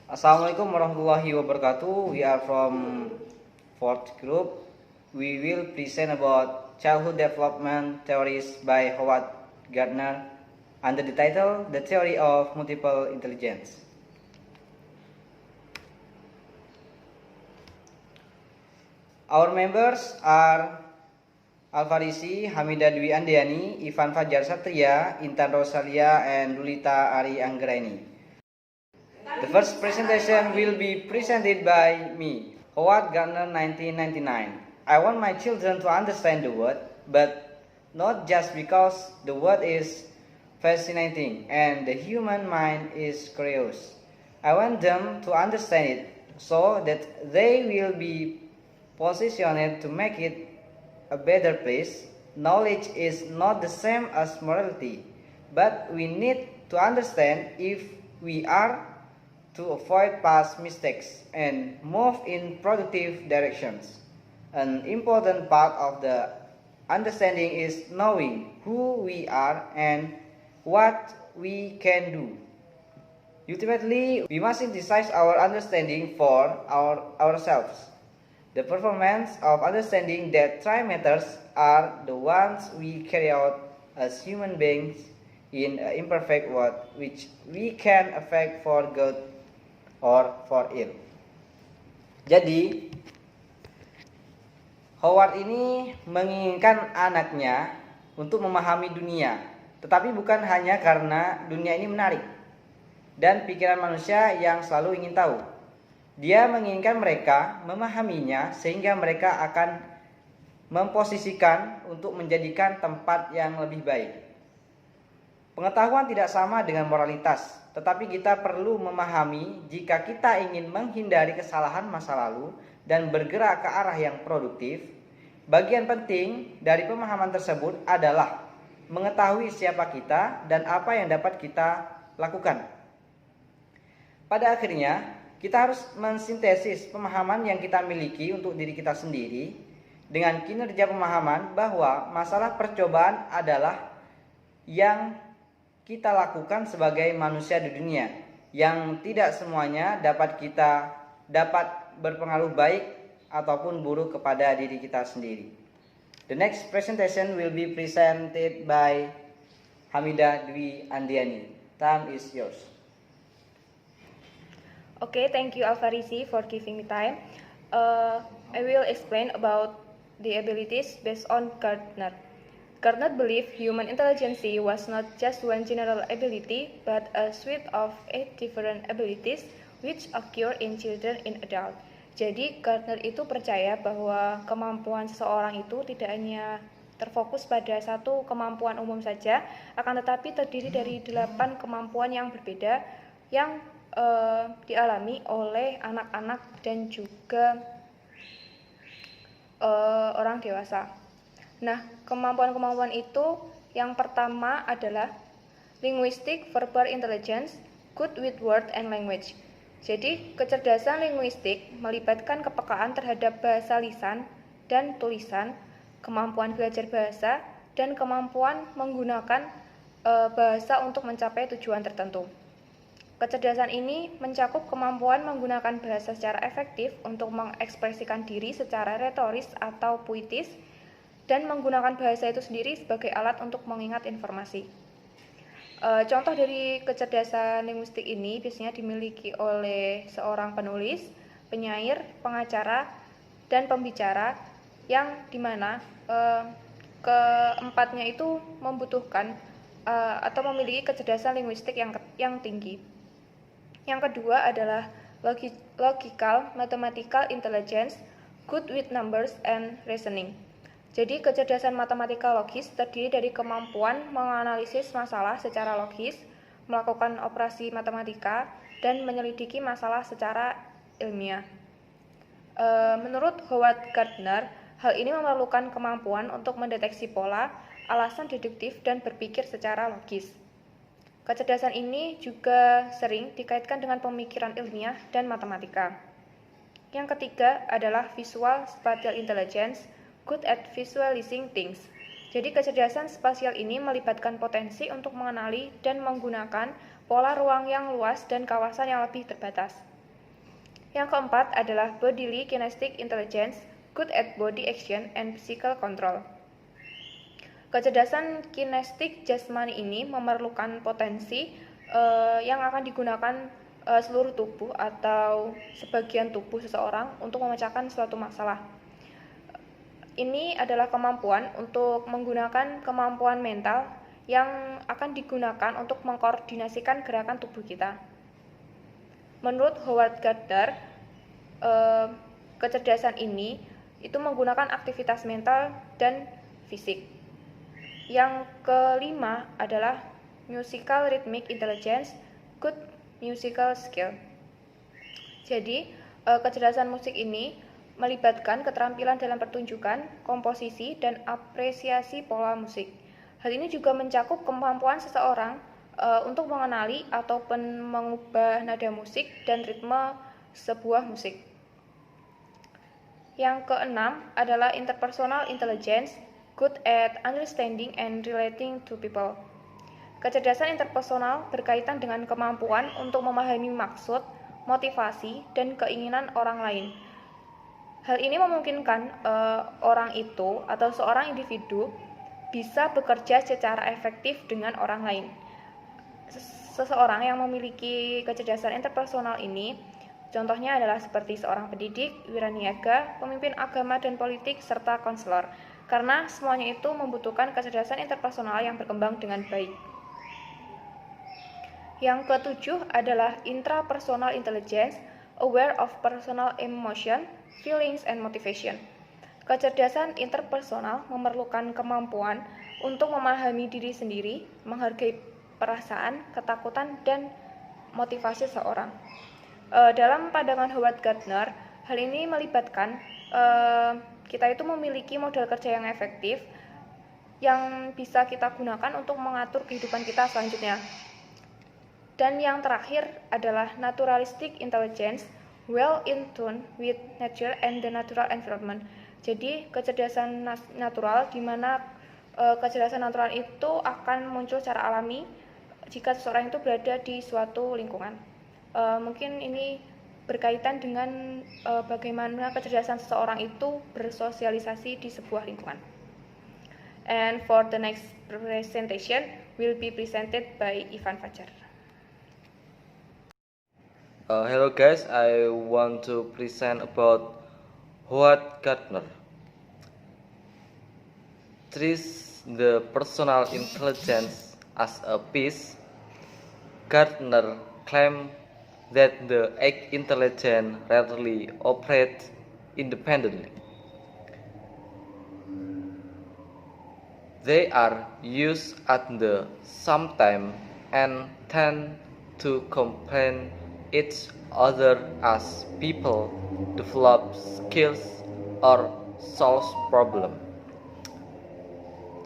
Assalamualaikum warahmatullahi wabarakatuh. We are from fourth group. We will present about childhood development theories by Howard Gardner under the title The Theory of Multiple Intelligence. Our members are Alfarisi, Hamida Dwi Andiani, Ivan Fajar Satria, Intan Rosalia, and Lulita Ari Anggraini. The first presentation will be presented by me, Howard Gardner, 1999. I want my children to understand the word, but not just because the word is fascinating and the human mind is curious. I want them to understand it so that they will be positioned to make it a better place. Knowledge is not the same as morality, but we need to understand if we are to avoid past mistakes and move in productive directions. An important part of the understanding is knowing who we are and what we can do. Ultimately, we must synthesize our understanding for ourselves. The performance of understanding that truly matters are the ones we carry out as human beings in an imperfect world, which we can affect for good or for ill. Jadi, Howard ini menginginkan anaknya untuk memahami dunia, tetapi bukan hanya karena dunia ini menarik dan pikiran manusia yang selalu ingin tahu. Dia menginginkan mereka memahaminya sehingga mereka akan memposisikan untuk menjadikan tempat yang lebih baik. Pengetahuan tidak sama dengan moralitas, tetapi kita perlu memahami jika kita ingin menghindari kesalahan masa lalu dan bergerak ke arah yang produktif. Bagian penting dari pemahaman tersebut adalah mengetahui siapa kita dan apa yang dapat kita lakukan. Pada akhirnya, kita harus mensintesis pemahaman yang kita miliki untuk diri kita sendiri dengan kinerja pemahaman bahwa masalah percobaan adalah yang kita lakukan sebagai manusia di dunia, yang tidak semuanya dapat berpengaruh baik ataupun buruk kepada diri kita sendiri. The next presentation will be presented by Hamida Dwi Andiani. Time is yours. Okay, thank you Alfarisi for giving me time. I will explain about the abilities based on Gardner. Gardner believed human intelligence was not just one general ability, but a suite of 8 different abilities which occur in children and adults. Jadi Gardner itu percaya bahwa kemampuan seseorang itu tidak hanya terfokus pada satu kemampuan umum saja, akan tetapi terdiri dari 8 kemampuan yang berbeda yang dialami oleh anak-anak dan juga orang dewasa. Nah, kemampuan-kemampuan itu yang pertama adalah linguistic verbal intelligence, good with word and language. Jadi, kecerdasan linguistik melibatkan kepekaan terhadap bahasa lisan dan tulisan, kemampuan belajar bahasa, dan kemampuan menggunakan bahasa untuk mencapai tujuan tertentu. Kecerdasan ini mencakup kemampuan menggunakan bahasa secara efektif untuk mengekspresikan diri secara retoris atau puitis, dan menggunakan bahasa itu sendiri sebagai alat untuk mengingat informasi. Contoh dari kecerdasan linguistik ini biasanya dimiliki oleh seorang penulis, penyair, pengacara, dan pembicara, yang dimana keempatnya itu membutuhkan atau memiliki kecerdasan linguistik yang tinggi. Yang kedua adalah logical mathematical intelligence, good with numbers and reasoning. Jadi kecerdasan matematika logis terdiri dari kemampuan menganalisis masalah secara logis, melakukan operasi matematika, dan menyelidiki masalah secara ilmiah. Menurut Howard Gardner, hal ini memerlukan kemampuan untuk mendeteksi pola, alasan deduktif, dan berpikir secara logis. Kecerdasan ini juga sering dikaitkan dengan pemikiran ilmiah dan matematika. Yang ketiga adalah visual spatial intelligence, good at visualizing things. Jadi kecerdasan spasial ini melibatkan potensi untuk mengenali dan menggunakan pola ruang yang luas dan kawasan yang lebih terbatas. Yang keempat adalah bodily kinesthetic intelligence, good at body action and physical control. Kecerdasan kinestik jasmani ini memerlukan potensi yang akan digunakan seluruh tubuh atau sebagian tubuh seseorang untuk memecahkan suatu masalah. Ini adalah kemampuan untuk menggunakan kemampuan mental yang akan digunakan untuk mengkoordinasikan gerakan tubuh kita. Menurut Howard Gardner, kecerdasan ini itu menggunakan aktivitas mental dan fisik. Yang kelima adalah musical rhythmic intelligence, good musical skill. Jadi, kecerdasan musik ini melibatkan keterampilan dalam pertunjukan, komposisi, dan apresiasi pola musik. Hal ini juga mencakup kemampuan seseorang untuk mengenali ataupun mengubah nada musik dan ritme sebuah musik. Yang keenam adalah interpersonal intelligence, good at understanding and relating to people. Kecerdasan interpersonal berkaitan dengan kemampuan untuk memahami maksud, motivasi, dan keinginan orang lain. Hal ini memungkinkan orang itu atau seorang individu bisa bekerja secara efektif dengan orang lain. Seseorang yang memiliki kecerdasan interpersonal ini, contohnya adalah seperti seorang pendidik, wiraniaga, pemimpin agama dan politik, serta konselor. Karena semuanya itu membutuhkan kecerdasan interpersonal yang berkembang dengan baik. Yang ketujuh adalah intrapersonal intelligence, aware of personal emotion, feelings, and motivation. Kecerdasan interpersonal memerlukan kemampuan untuk memahami diri sendiri, menghargai perasaan, ketakutan, dan motivasi seseorang. Dalam pandangan Howard Gardner, hal ini melibatkan kita itu memiliki modal kerja yang efektif yang bisa kita gunakan untuk mengatur kehidupan kita selanjutnya. Dan yang terakhir adalah naturalistic intelligence, well in tune with nature and the natural environment. Jadi kecerdasan natural, di mana kecerdasan natural itu akan muncul secara alami jika seseorang itu berada di suatu lingkungan. Mungkin ini berkaitan dengan bagaimana kecerdasan seseorang itu bersosialisasi di sebuah lingkungan. And for the next presentation will be presented by Ivan Fajar. Hello guys, I want to present about Howard Gardner. Treats the personal intelligence as a piece. Gardner claimed that the eight intelligence rarely operate independently. They are used at the same time and tend to complement each other as people develop skills or solve problem.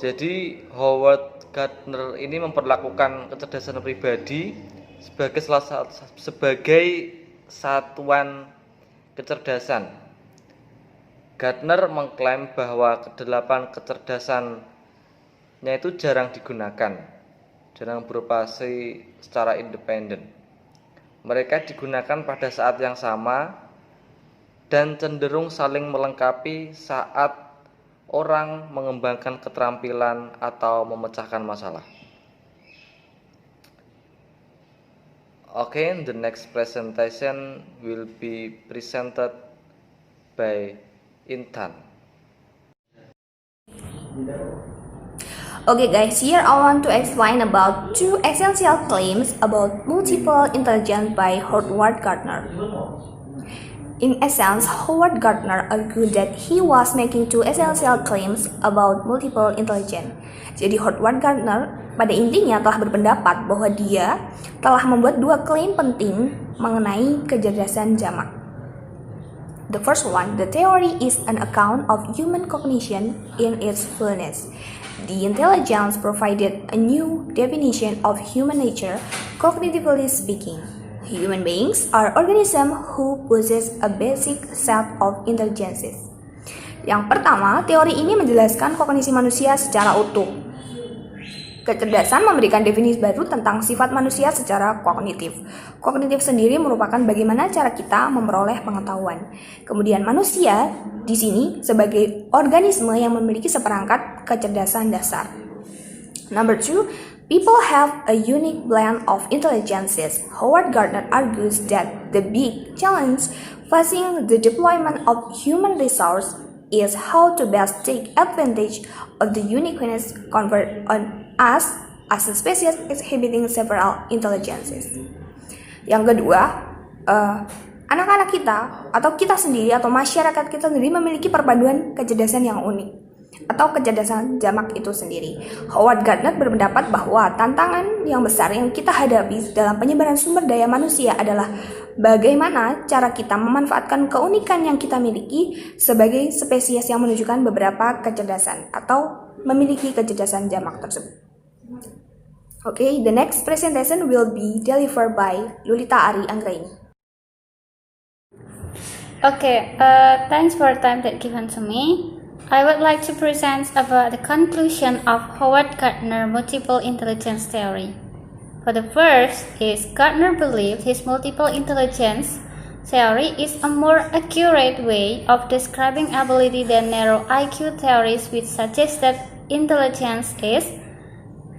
Jadi Howard Gardner ini memperlakukan kecerdasan pribadi sebagai satuan kecerdasan. Gardner mengklaim bahwa kedelapan kecerdasannya itu jarang digunakan, jarang beroperasi secara independen. Mereka digunakan pada saat yang sama dan cenderung saling melengkapi saat orang mengembangkan keterampilan atau memecahkan masalah. Okay, the next presentation will be presented by Intan. Okay guys, here I want to explain about two essential claims about multiple intelligence by Howard Gardner. In essence, Howard Gardner argued that he was making two essential claims about multiple intelligence. Jadi Howard Gardner pada intinya telah berpendapat bahwa dia telah membuat dua klaim penting mengenai kecerdasan jamak. The first one, the theory is an account of human cognition in its fullness. The intelligence provided a new definition of human nature, cognitively speaking. Human beings are organisms who possess a basic set of intelligences. Yang pertama, teori ini menjelaskan kognisi manusia secara utuh. Kecerdasan memberikan definisi baru tentang sifat manusia secara kognitif. Kognitif sendiri merupakan bagaimana cara kita memperoleh pengetahuan. Kemudian manusia di sini sebagai organisme yang memiliki seperangkat kecerdasan dasar. Number 2, people have a unique blend of intelligences. Howard Gardner argues that the big challenge facing the deployment of human resource is how to best take advantage of the uniqueness conferred on us as a species exhibiting several intelligences. Yang kedua, anak-anak kita atau kita sendiri atau masyarakat kita sendiri memiliki perpaduan kecerdasan yang unik atau kecerdasan jamak itu sendiri. Howard Gardner berpendapat bahwa tantangan yang besar yang kita hadapi dalam penyebaran sumber daya manusia adalah bagaimana cara kita memanfaatkan keunikan yang kita miliki sebagai spesies yang menunjukkan beberapa kecerdasan atau memiliki kecerdasan jamak tersebut. Okay, the next presentation will be delivered by Lulita Ari Anggraini. Okay, thanks for the time that given to me. I would like to present about the conclusion of Howard Gardner multiple intelligence theory. For the first is Gardner believed his multiple intelligence theory is a more accurate way of describing ability than narrow IQ theories which suggest that intelligence is.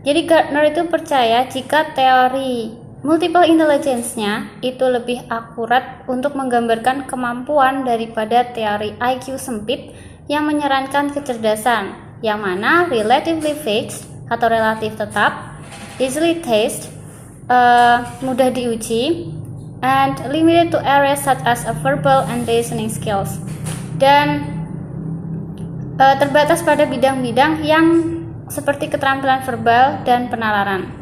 Jadi Gardner itu percaya jika teori multiple intelligence-nya itu lebih akurat untuk menggambarkan kemampuan daripada teori IQ sempit yang menyarankan kecerdasan, yang mana relatively fixed atau relatif tetap, easily test, mudah diuji, and limited to areas such as verbal and listening skills, dan terbatas pada bidang-bidang yang seperti keterampilan verbal dan penalaran.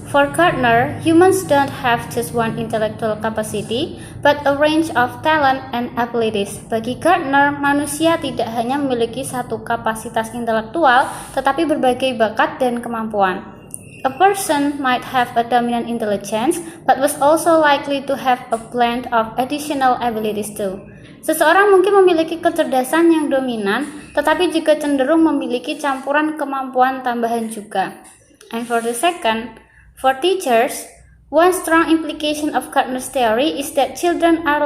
For Gardner, humans don't have just one intellectual capacity, but a range of talent and abilities. Bagi Gardner, manusia tidak hanya memiliki satu kapasitas intelektual, tetapi berbagai bakat dan kemampuan. A person might have a dominant intelligence, but was also likely to have a blend of additional abilities too. Seseorang mungkin memiliki kecerdasan yang dominan, tetapi juga cenderung memiliki campuran kemampuan tambahan juga. And for the second, for teachers, one strong implication of Gardner's theory is that children are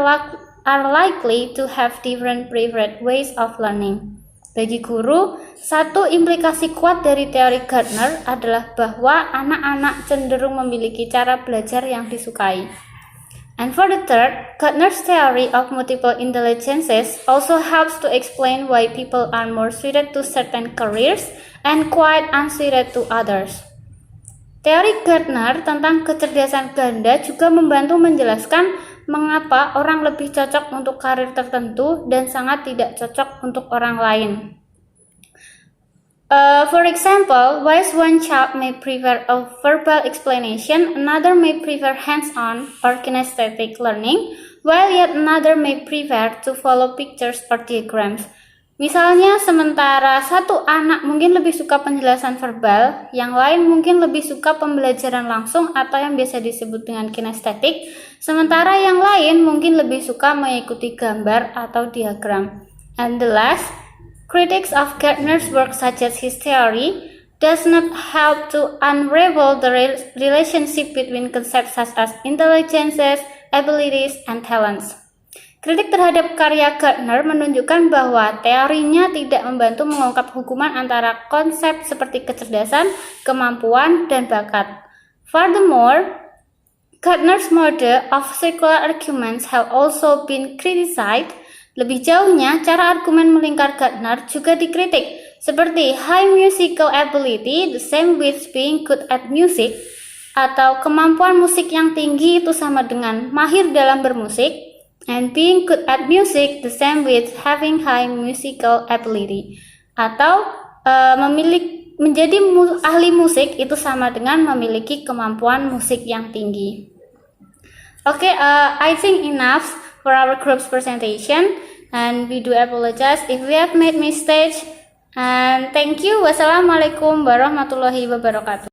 likely to have different preferred ways of learning. Bagi guru, satu implikasi kuat dari teori Gardner adalah bahwa anak-anak cenderung memiliki cara belajar yang disukai. And for the third, Gardner's theory of multiple intelligences also helps to explain why people are more suited to certain careers and quite unsuited to others. Teori Gardner tentang kecerdasan ganda juga membantu menjelaskan mengapa orang lebih cocok untuk karir tertentu dan sangat tidak cocok untuk orang lain. For example, while one child may prefer a verbal explanation, another may prefer hands-on or kinesthetic learning, while yet another may prefer to follow pictures or diagrams. Misalnya, sementara satu anak mungkin lebih suka penjelasan verbal, yang lain mungkin lebih suka pembelajaran langsung atau yang biasa disebut dengan kinestetik, sementara yang lain mungkin lebih suka mengikuti gambar atau diagram. And the last, critics of Gardner's work suggest his theory does not help to unravel the relationship between concepts such as intelligences, abilities, and talents. Kritik terhadap karya Gardner menunjukkan bahwa teorinya tidak membantu mengungkap hubungan antara konsep seperti kecerdasan, kemampuan, dan bakat. Furthermore, Gardner's model of circular arguments have also been criticized. Lebih jauhnya, cara argumen melingkar Gardner juga dikritik, seperti high musical ability, the same with being good at music, atau kemampuan musik yang tinggi itu sama dengan mahir dalam bermusik, and being good at music the same with having high musical ability, atau menjadi ahli musik itu sama dengan memiliki kemampuan musik yang tinggi. Okay, I think enough for our group's presentation, and we do apologize if we have made mistakes, and thank you. Wassalamualaikum warahmatullahi wabarakatuh.